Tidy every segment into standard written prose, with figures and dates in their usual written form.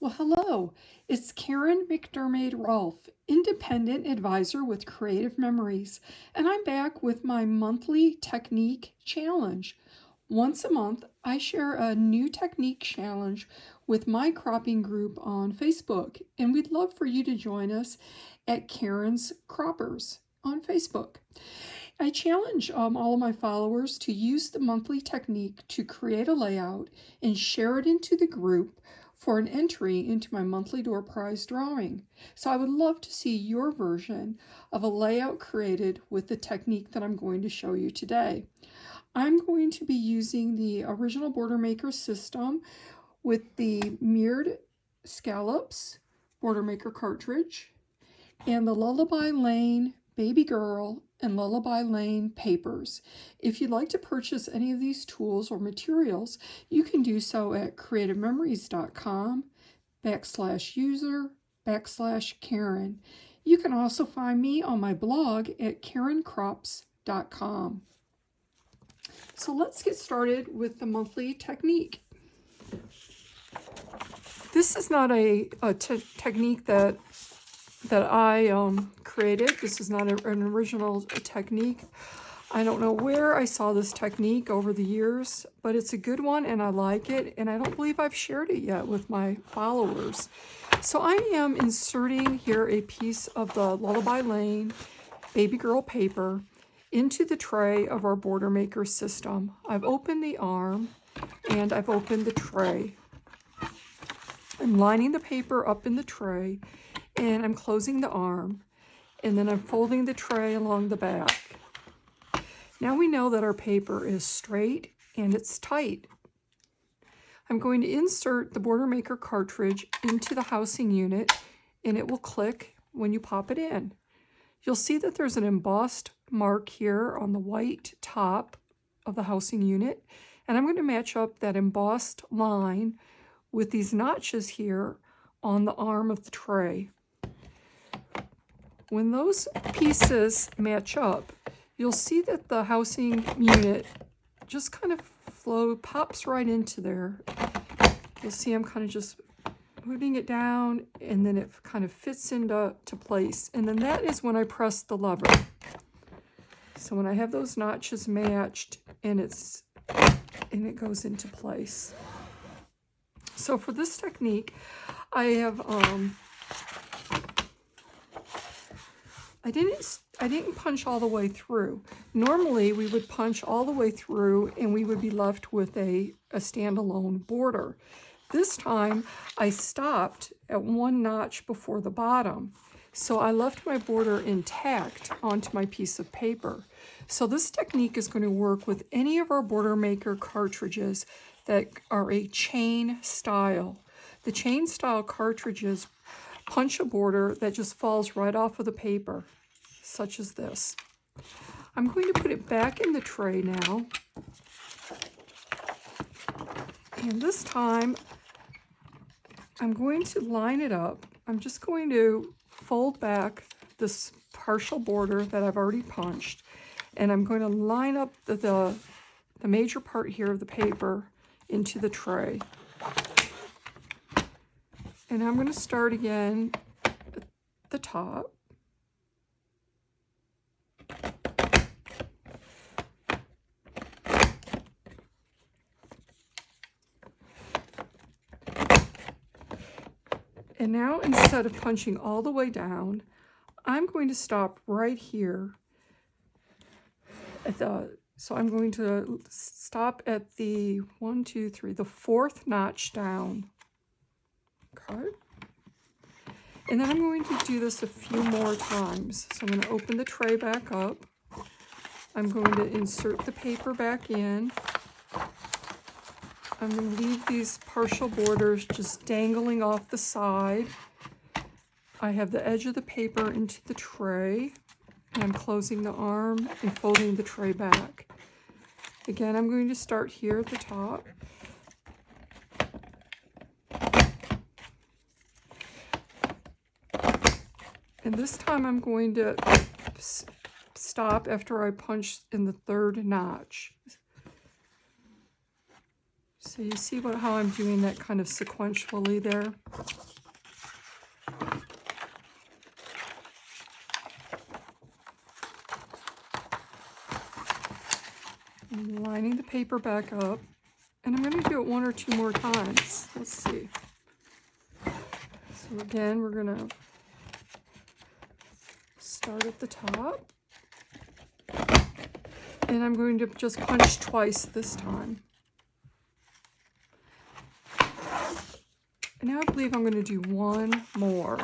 Well, hello. It's Karen McDermott Rolfe, independent advisor with Creative Memories, and I'm back with my monthly technique challenge. Once a month, I share a new technique challenge with my cropping group on Facebook, and we'd love for you to join us at Karen's Croppers on Facebook. I challenge all of my followers to use the monthly technique to create a layout and share it into the group for an entry into my monthly door prize drawing. So I would love to see your version of a layout created with the technique that I'm going to show you today. I'm going to be using the original Border Maker system with the mirrored scallops Border Maker cartridge and the Lullaby Lane Baby Girl and Lullaby Lane papers. If you'd like to purchase any of these tools or materials, you can do so at creativememories.com/user/Karen. You can also find me on my blog at karencrops.com. So let's get started with the monthly technique. This is not a technique that I created. This is not an original technique. I don't know where I saw this technique over the years, but it's a good one and I like it, and I don't believe I've shared it yet with my followers. So I am inserting here a piece of the Lullaby Lane Baby Girl paper into the tray of our Border Maker system. I've opened the arm and I've opened the tray. I'm lining the paper up in the tray, and I'm closing the arm, and then I'm folding the tray along the back. Now we know that our paper is straight and it's tight. I'm going to insert the Border Maker cartridge into the housing unit, and it will click when you pop it in. You'll see that there's an embossed mark here on the white top of the housing unit, and I'm going to match up that embossed line with these notches here on the arm of the tray. When those pieces match up, you'll see that the housing unit just kind of pops right into there. You'll see I'm kind of just moving it down, and then it kind of fits into place. And then that is when I press the lever. So when I have those notches matched, and it goes into place. So for this technique, I have I didn't punch all the way through. Normally we would punch all the way through and we would be left with a standalone border. This time I stopped at one notch before the bottom. So I left my border intact onto my piece of paper. So this technique is going to work with any of our Border Maker cartridges that are a chain style. The chain style cartridges punch a border that just falls right off of the paper, such as this. I'm going to put it back in the tray now. And this time, I'm going to line it up. I'm just going to fold back this partial border that I've already punched, and I'm going to line up the major part here of the paper into the tray. And I'm going to start again at the top. And now, instead of punching all the way down, I'm going to stop right here at so I'm going to stop at the the fourth notch down. Okay. And then I'm going to do this a few more times. So I'm going to open the tray back up. I'm going to insert the paper back in. I'm going to leave these partial borders just dangling off the side. I have the edge of the paper into the tray, and I'm closing the arm and folding the tray back. Again, I'm going to start here at the top. And this time I'm going to stop after I punch in the third notch. So you see how I'm doing that kind of sequentially there. I'm lining the paper back up, and I'm going to do it 1 or 2 more times. Let's see. So again, we're going to start at the top, and I'm going to just punch twice this time. And now I believe I'm going to do 1 more.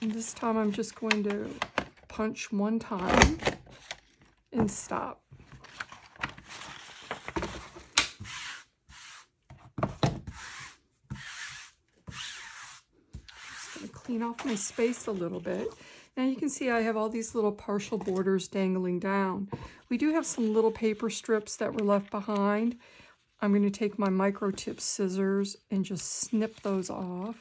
And this time I'm just going to punch 1 time and stop. Just going to clean off my space a little bit. Now you can see I have all these little partial borders dangling down. We do have some little paper strips that were left behind. I'm going to take my micro tip scissors and just snip those off.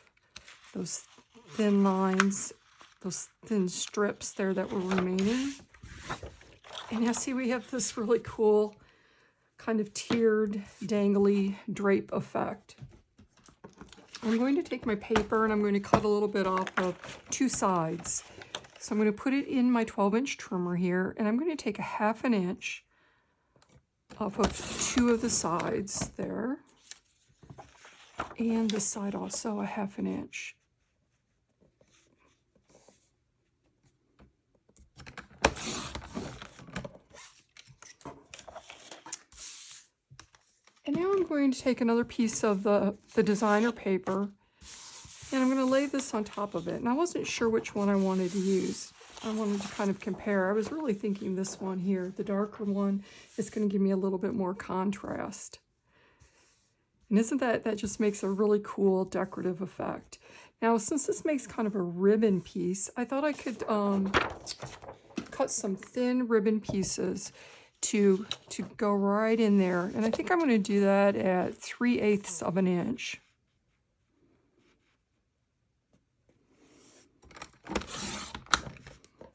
Those thin lines, those thin strips there that were remaining. And now see we have this really cool kind of tiered, dangly drape effect. I'm going to take my paper and I'm going to cut a little bit off of 2 sides. So I'm going to put it in my 12-inch trimmer here, and I'm going to take a 1/2 inch off of 2 of the sides there. And this side also a 1/2 inch. And now I'm going to take another piece of the designer paper, and I'm going to lay this on top of it. And I wasn't sure which one I wanted to use. I wanted to kind of compare. I was really thinking this one here, the darker one, is going to give me a little bit more contrast. And isn't that just makes a really cool decorative effect. Now, since this makes kind of a ribbon piece, I thought I could cut some thin ribbon pieces to go right in there. And I think I'm going to do that at 3/8 of an inch.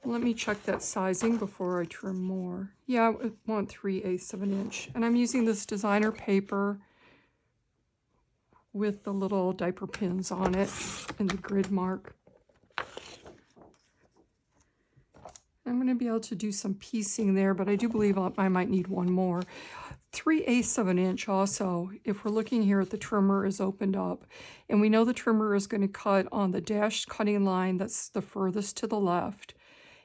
Let me check that sizing before I trim more. Yeah, I want 3/8 of an inch. And I'm using this designer paper with the little diaper pins on it and the grid mark. I'm going to be able to do some piecing there, but I do believe I might need 1 more. 3/8 of an inch also, if we're looking here at the trimmer is opened up, and we know the trimmer is going to cut on the dashed cutting line that's the furthest to the left.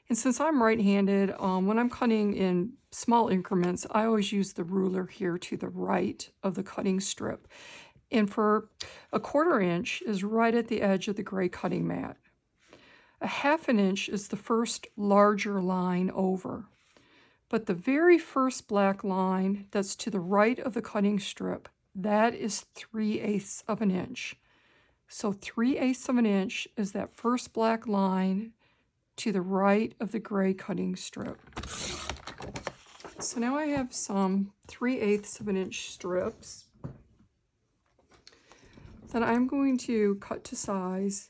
And since I'm right-handed, when I'm cutting in small increments, I always use the ruler here to the right of the cutting strip. And for a 1/4 inch is right at the edge of the gray cutting mat. A 1/2 inch is the first larger line over. But the very first black line that's to the right of the cutting strip, that is 3/8 of an inch. So 3/8 of an inch is that first black line to the right of the gray cutting strip. So now I have some 3/8 of an inch strips that I'm going to cut to size,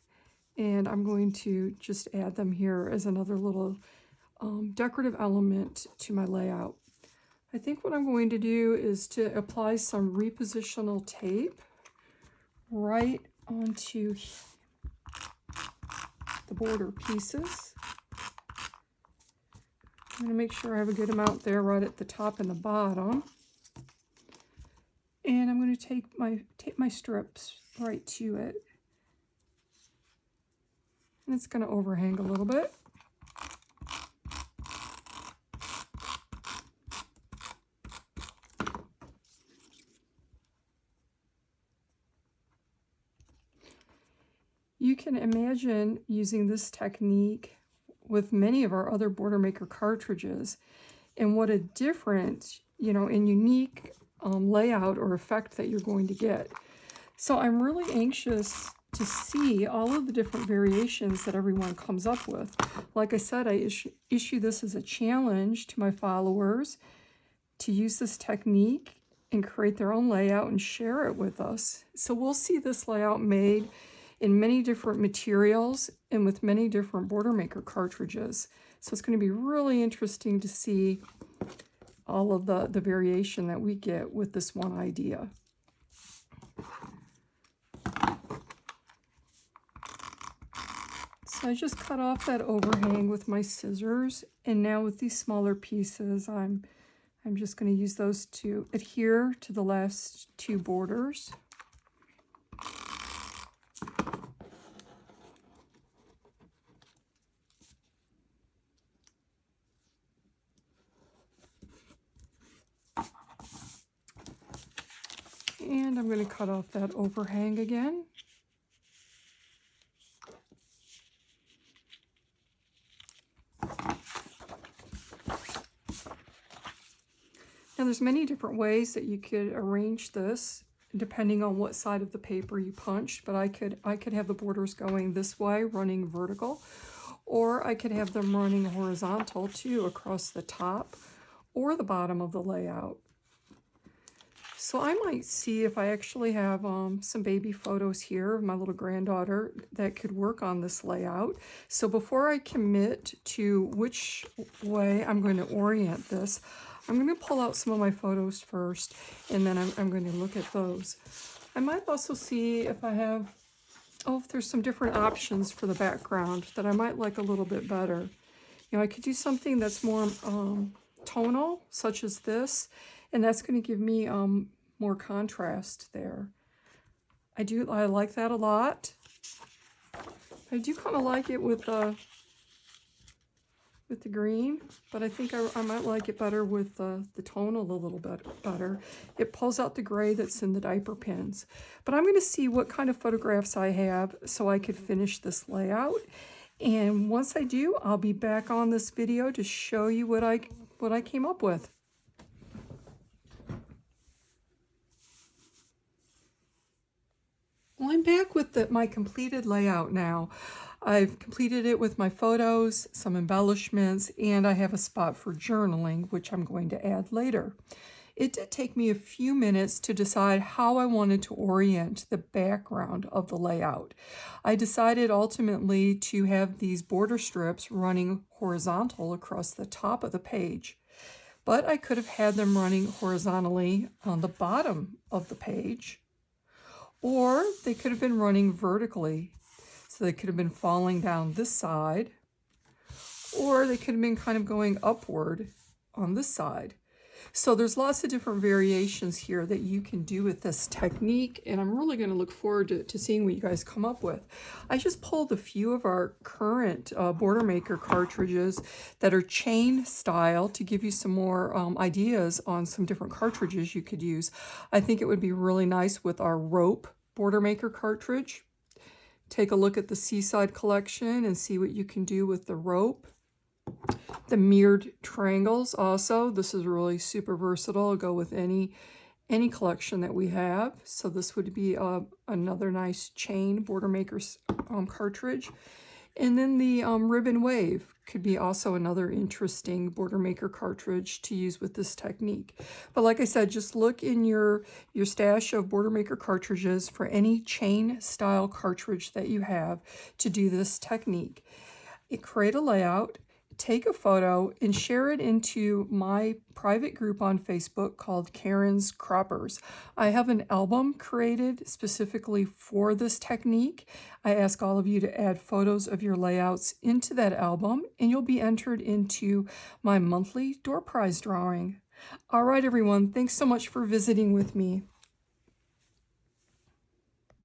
and I'm going to just add them here as another little decorative element to my layout. I think what I'm going to do is to apply some repositional tape right onto the border pieces. I'm going to make sure I have a good amount there right at the top and the bottom. And I'm going to tape my strips right to it. And it's going to overhang a little bit. You can imagine using this technique with many of our other Border Maker cartridges, and what a different, and unique layout or effect that you're going to get. So I'm really anxious to see all of the different variations that everyone comes up with. Like I said, I issue this as a challenge to my followers to use this technique and create their own layout and share it with us. So we'll see this layout made in many different materials and with many different Border Maker cartridges. So it's going to be really interesting to see all of the variation that we get with this one idea. So I just cut off that overhang with my scissors, and now with these smaller pieces, I'm just going to use those to adhere to the last two borders. And I'm going to cut off that overhang again. Now there's many different ways that you could arrange this depending on what side of the paper you punched, but I could have the borders going this way, running vertical, or I could have them running horizontal too, across the top or the bottom of the layout. So I might see if I actually have some baby photos here of my little granddaughter that could work on this layout. So before I commit to which way I'm going to orient this, I'm going to pull out some of my photos first, and then I'm going to look at those. I might also see if I have, if there's some different options for the background that I might like a little bit better. You know, I could do something that's more tonal, such as this, and that's going to give me more contrast there. I like that a lot. I do kind of like it with the green, but I think I might like it better with the tonal a little bit better. It pulls out the gray that's in the diaper pins. But I'm going to see what kind of photographs I have so I could finish this layout. And once I do, I'll be back on this video to show you what I came up with. Well, I'm back with my completed layout now. I've completed it with my photos, some embellishments, and I have a spot for journaling, which I'm going to add later. It did take me a few minutes to decide how I wanted to orient the background of the layout. I decided ultimately to have these border strips running horizontal across the top of the page, but I could have had them running horizontally on the bottom of the page, or they could have been running vertically. So they could have been falling down this side, or they could have been kind of going upward on this side. So there's lots of different variations here that you can do with this technique, and I'm really going to look forward to seeing what you guys come up with. I just pulled a few of our current Border Maker cartridges that are chain style to give you some more ideas on some different cartridges you could use. I think it would be really nice with our rope Border Maker cartridge. Take a look at the Seaside collection and see what you can do with the rope. The mirrored triangles also. This is really super versatile. It'll go with any collection that we have. So this would be another nice chain Border Maker cartridge. And then the ribbon wave could be also another interesting Border Maker cartridge to use with this technique. But like I said, just look in your stash of Border Maker cartridges for any chain style cartridge that you have to do this technique. Create a layout, take a photo, and share it into my private group on Facebook called Karen's Croppers. I have an album created specifically for this technique. I ask all of you to add photos of your layouts into that album, and you'll be entered into my monthly door prize drawing. All right, everyone, thanks so much for visiting with me.